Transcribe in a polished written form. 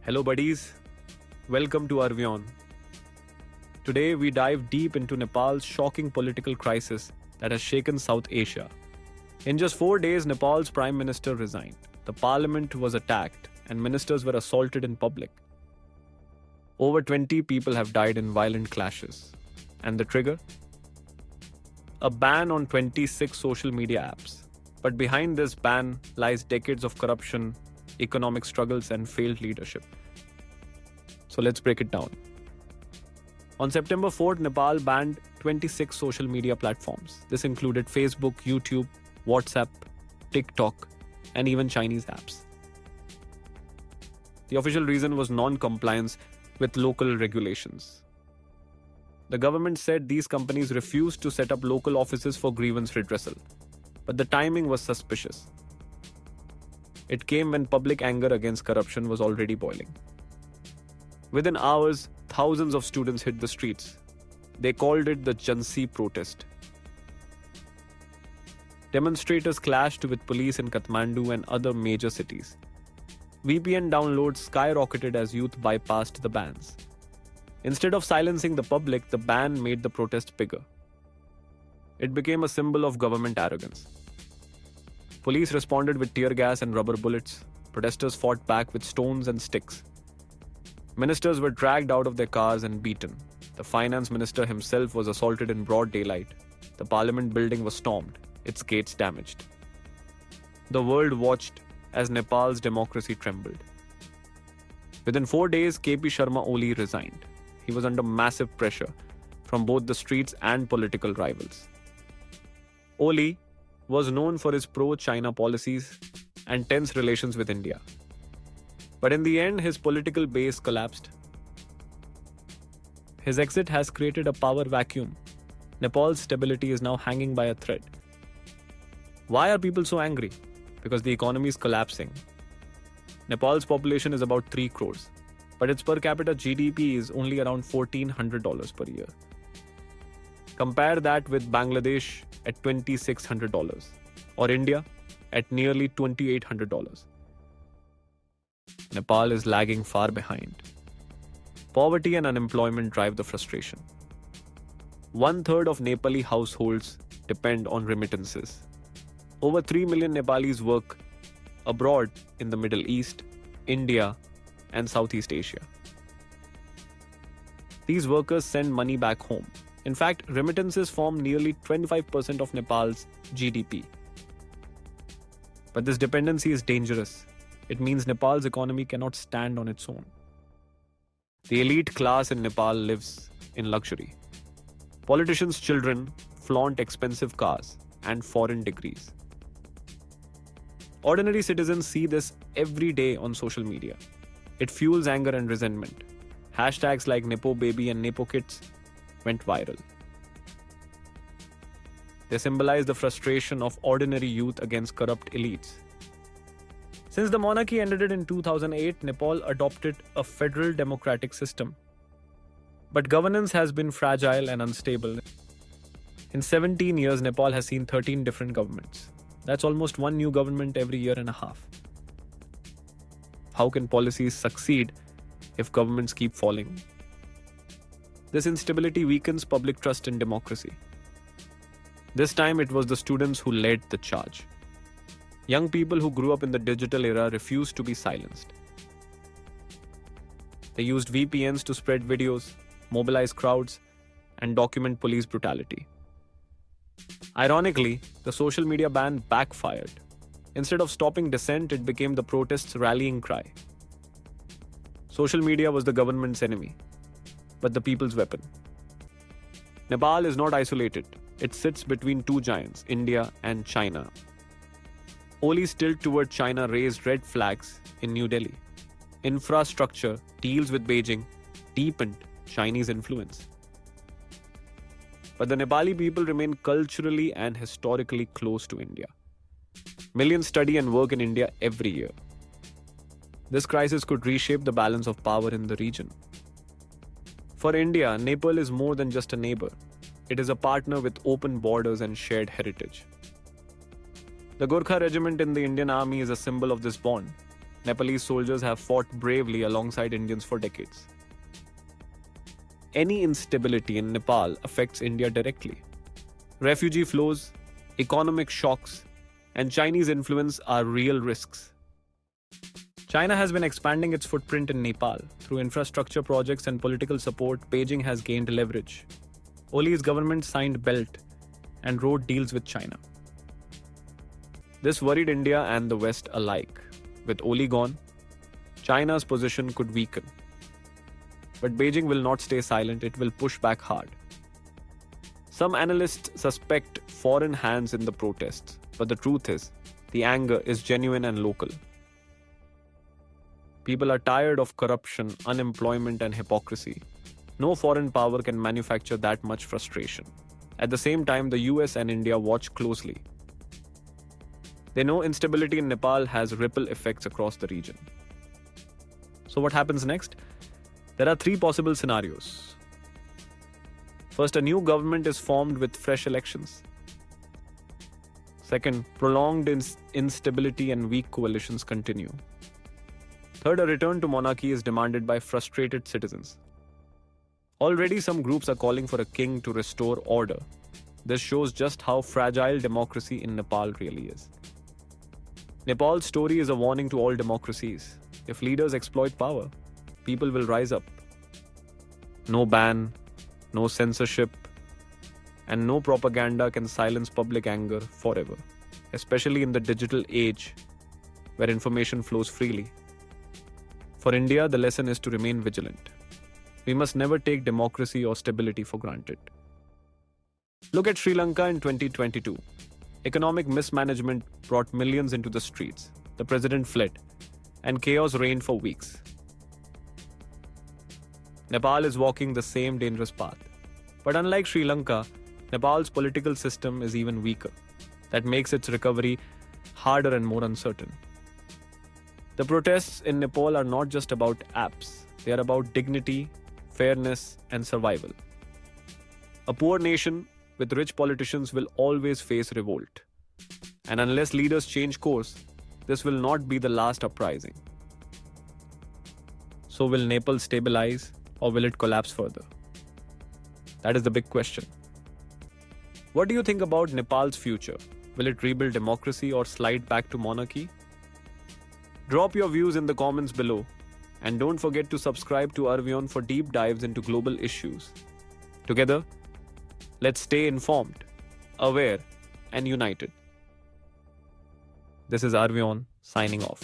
Hello, buddies. Welcome to Arvion. Today, we dive deep into Nepal's shocking political crisis that has shaken South Asia. In just 4 days, Nepal's prime minister resigned. The parliament was attacked, and ministers were assaulted in public. Over 20 people have died in violent clashes. And the trigger? A ban on 26 social media apps. But behind this ban lies decades of corruption, economic struggles, and failed leadership. So let's break it down. On September 4th, Nepal banned 26 social media platforms. This included Facebook, YouTube, WhatsApp, TikTok, and even Chinese apps. The official reason was non-compliance with local regulations. The government said these companies refused to set up local offices for grievance redressal, but the timing was suspicious. It came when public anger against corruption was already boiling. Within hours, thousands of students hit the streets. They called it the Jhansi protest. Demonstrators clashed with police in Kathmandu and other major cities. VPN downloads skyrocketed as youth bypassed the bans. Instead of silencing the public, the ban made the protest bigger. It became a symbol of government arrogance. Police responded with tear gas and rubber bullets. Protesters fought back with stones and sticks. Ministers were dragged out of their cars and beaten. The finance minister himself was assaulted in broad daylight. The parliament building was stormed, its gates damaged. The world watched as Nepal's democracy trembled. Within 4 days, KP Sharma Oli resigned. He was under massive pressure from both the streets and political rivals. Oli was known for his pro-China policies and tense relations with India. But in the end, his political base collapsed. His exit has created a power vacuum. Nepal's stability is now hanging by a thread. Why are people so angry? Because the economy is collapsing. Nepal's population is about 3 crores, but its per capita GDP is only around $1,400 per year. Compare that with Bangladesh at $2,600 or India at nearly $2,800. Nepal is lagging far behind. Poverty and unemployment drive the frustration. 1/3 of Nepali households depend on remittances. Over 3 million Nepalis work abroad in the Middle East, India, and Southeast Asia. These workers send money back home. In fact, remittances form nearly 25% of Nepal's GDP. But this dependency is dangerous. It means Nepal's economy cannot stand on its own. The elite class in Nepal lives in luxury. Politicians' children flaunt expensive cars and foreign degrees. Ordinary citizens see this every day on social media. It fuels anger and resentment. Hashtags like Nepo Baby and Nepo Kids went viral. They symbolize the frustration of ordinary youth against corrupt elites. Since the monarchy ended in 2008, Nepal adopted a federal democratic system. But governance has been fragile and unstable. In 17 years, Nepal has seen 13 different governments. That's almost one new government every year and a half. How can policies succeed if governments keep falling? This instability weakens public trust in democracy. This time it was the students who led the charge. Young people who grew up in the digital era refused to be silenced. They used VPNs to spread videos, mobilize crowds, and document police brutality. Ironically, the social media ban backfired. Instead of stopping dissent, it became the protest's rallying cry. Social media was the government's enemy, but the people's weapon. Nepal is not isolated. It sits between two giants, India and China. Oli's tilt toward China raised red flags in New Delhi. Infrastructure deals with Beijing deepened Chinese influence. But the Nepali people remain culturally and historically close to India. Millions study and work in India every year. This crisis could reshape the balance of power in the region. For India, Nepal is more than just a neighbor. It is a partner with open borders and shared heritage. The Gorkha regiment in the Indian Army is a symbol of this bond. Nepalese soldiers have fought bravely alongside Indians for decades. Any instability in Nepal affects India directly. Refugee flows, economic shocks, and Chinese influence are real risks. China has been expanding its footprint in Nepal. Through infrastructure projects and political support, Beijing has gained leverage. Oli's government signed Belt and Road deals with China. This worried India and the West alike. With Oli gone, China's position could weaken. But Beijing will not stay silent, it will push back hard. Some analysts suspect foreign hands in the protests, but the truth is, the anger is genuine and local. People are tired of corruption, unemployment, and hypocrisy. No foreign power can manufacture that much frustration. At the same time, the US and India watch closely. They know instability in Nepal has ripple effects across the region. So, what happens next? There are three possible scenarios. First, a new government is formed with fresh elections. Second, prolonged instability and weak coalitions continue. Third, a return to monarchy is demanded by frustrated citizens. Already, some groups are calling for a king to restore order. This shows just how fragile democracy in Nepal really is. Nepal's story is a warning to all democracies. If leaders exploit power, people will rise up. No ban, no censorship, and no propaganda can silence public anger forever, especially in the digital age where information flows freely. For India, the lesson is to remain vigilant. We must never take democracy or stability for granted. Look at Sri Lanka in 2022. Economic mismanagement brought millions into the streets. The president fled, and chaos reigned for weeks. Nepal is walking the same dangerous path. But unlike Sri Lanka, Nepal's political system is even weaker. That makes its recovery harder and more uncertain. The protests in Nepal are not just about apps, they are about dignity, fairness, and survival. A poor nation with rich politicians will always face revolt. And unless leaders change course, this will not be the last uprising. So, will Nepal stabilize or will it collapse further? That is the big question. What do you think about Nepal's future? Will it rebuild democracy or slide back to monarchy? Drop your views in the comments below. And don't forget to subscribe to Arvion for deep dives into global issues. Together, let's stay informed, aware, and united. This is Arvion signing off.